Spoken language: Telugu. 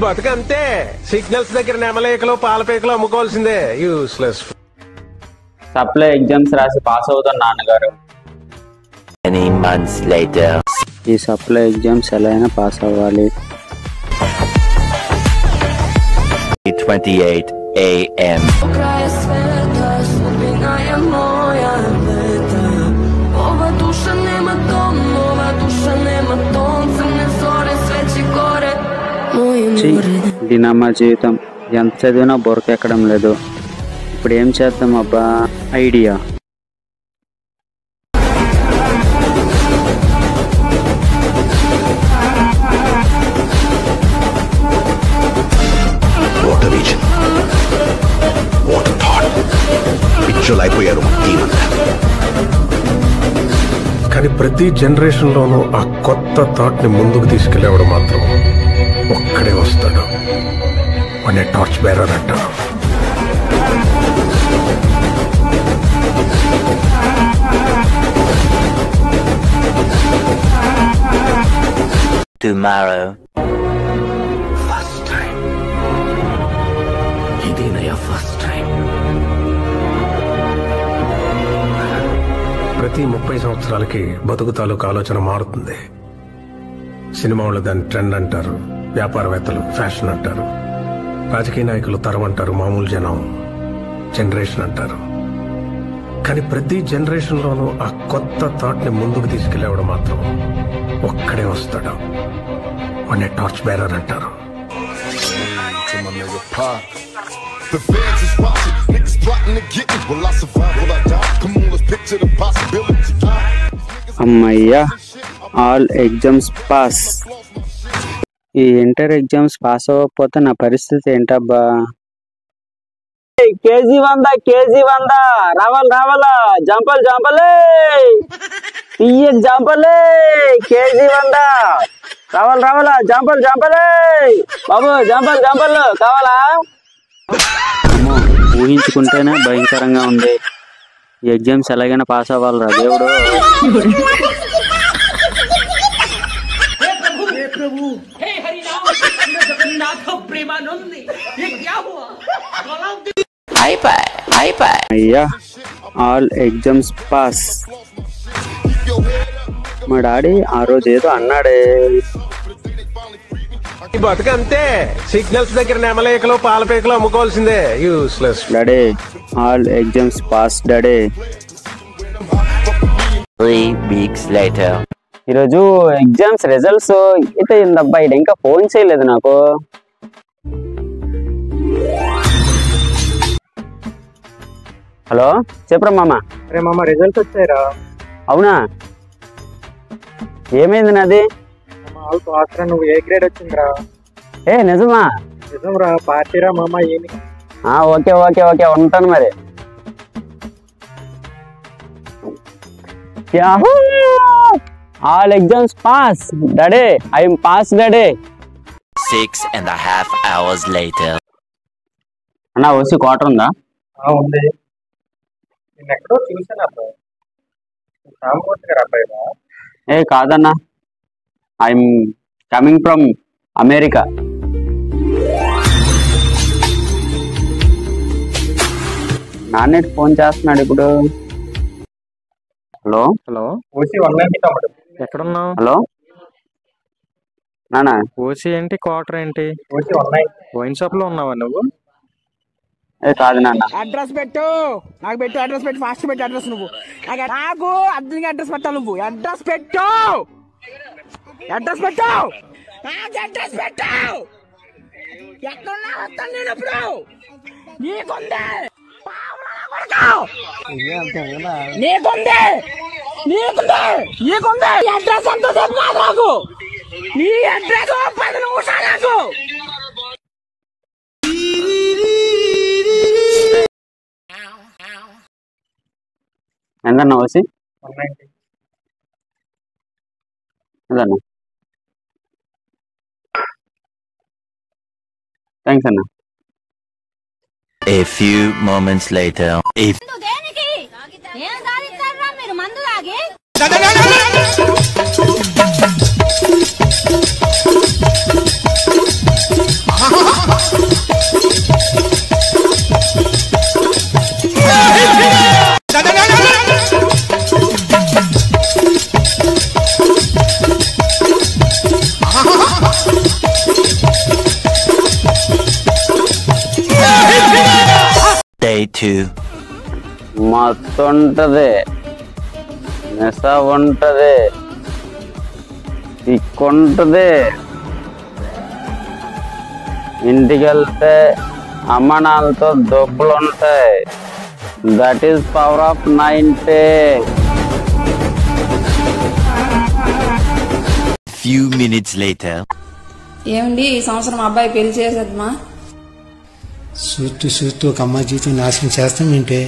బతుకంతే సిగ్నల్స్ దగ్గర నెమలేకలు పాలపేకలు అమ్ముకోవాల్సిందే. యూస్లెస్. సప్లై ఎగ్జామ్స్ రాసి పాస్ అవుతాను నాన్నగారు. ఈ సప్లై ఎగ్జామ్స్ ఎలా అయినా పాస్ అవ్వాలి. 8:28 AM. దీనమ్మ జీవితం. ఎంత చదివినా బొరకెక్కడం లేదు. ఇప్పుడు ఏం చేద్దాం అబ్బా? ఐడియా. కానీ ప్రతి జనరేషన్ లోనూ ఆ కొత్త థాట్ ని ముందుకు తీసుకెళ్లేవాడు మాత్రం ఒక్కడే వస్తాడు. అనే టార్చ్ బేరర్ అంటారు. Tomorrow. First time. ఇదేనయ్యా ఫస్ట్ టైం. ప్రతి 30 సంవత్సరాలకి బతుకు తాలూకు ఆలోచన మారుతుంది. సినిమా వాళ్ళు దాన్ని ట్రెండ్ అంటారు, వ్యాపారవేత్తలు ఫ్యాషన్ అంటారు, రాజకీయ నాయకులు తరం అంటారు, మామూలు జనం జనరేషన్ అంటారు. కానీ ప్రతి జనరేషన్ లోనూ ఆ కొత్త థాట్ ని ముందుకు తీసుకెళ్లేవాడు మాత్రం ఒక్కడే వస్తాడు. అనే టార్చ్ బేరర్ అంటారు. అమ్మయ్యా, ఆల్ ఎగ్జామ్స్ పాస్. ఈ ఇంటర్ ఎగ్జామ్స్ పాస్ అవ్వకపోతే నా పరిస్థితి ఏంటబ్బా? కేజీ 100 రావాలా జంపల్ జంపలే జంపలే కేజీ 100 రావాలా జంపలే బాబు జంపల్ కావాలా? ఊహించుకుంటేనే భయంకరంగా ఉంది. ఈ ఎగ్జామ్స్ ఎలాగైనా పాస్ అవ్వాలిరా దేవుడు. అయ్యా, ఆల్ ఎగ్జామ్స్ పాస్. మా డాడీ ఆ రోజు ఏదో అన్నాడే. బతుకంతే సిగ్నల్స్ దగ్గర నెమలేకలు పాలపేకలు అమ్ముకోవాల్సిందే. Useless. Daddy, all exams pass daddy. 3 weeks later. ఈరోజు ఎగ్జామ్స్ రిజల్ట్స్ అయితే ఇందబ్బా, ఇది ఇంకా ఫోన్ చేయలేదు నాకు. హలో, చెప్పరా మామ. అరే మామ, రిజల్ట్స్ వచ్చాయిరా. అవునా? ఏమైంది నాది? నువ్వు ఏ గ్రేడ్ వచ్చిందిరా? ఏ నిజమా? నిజం రా. పార్టీరా మామ. ఏమి? ఓకే ఉంటాను మరి. All exams pass daddy. I'm pass daddy. 6.5 hours later. అన్నా వచ్చి క్వార్టర్ ఉందా? ఉంది. నేను ఎక్కడో చూసాను అబ్బాయి. రామకోటి గారు అబ్బాయిరా? ఏ కాదన్నా, ఐఎమ్ కమింగ్ ఫ్రమ్ అమెరికా. నాన్నకి ఫోన్ చేస్తున్నాడు ఇప్పుడు. హలో ఓసీ 190 తమ్ముడు. ఎక్కడున్నావు? హలో నానా. ఓసీ ఏంటి, క్వార్టర్ ఏంటి? ఓసీ 190. వైన్ షాప్ లో ఉన్నావా నువ్వు? ఏ కాదు నాన్న. అడ్రస్ పెట్టు, నాకు పెట్టు అడ్రస్ పెట్టు, ఫాస్ట్ పెట్టు అడ్రస్. నువ్వు నాకు అర్జెంట్గా అడ్రస్ పెట్టాలి. నువ్వు అడ్రస్ పెట్టు, నాకు అడ్రస్ పెట్టు. ఎక్కడున్నా వస్తాను నేను ఇప్పుడు. నీకుంది అడ్రస్ ఎంతసేపు కాదు నాకు. నీ అడ్రస్ 10 నిమిషాలు నాకు. ఎంతన్నా వచ్చి? 190. ఎంతన్నా? థ్యాంక్స్ అన్నా. A few moments later. Day 2. మస్తు ఉంటది, మెస ఉంటది, తిక్కుంటది. ఇంటికి వెళ్తే అమ్మ నాన్నతో దొబ్బులు ఉంటాయి. That is power of 90. Few minutes later. ఏమండి ఈ సంవత్సరం అబ్బాయి పెళ్లి చేసేద్దామా? చూస్తూ ఒక అమ్మాయి జీవితం నాశనం చేస్తాం ఏంటి?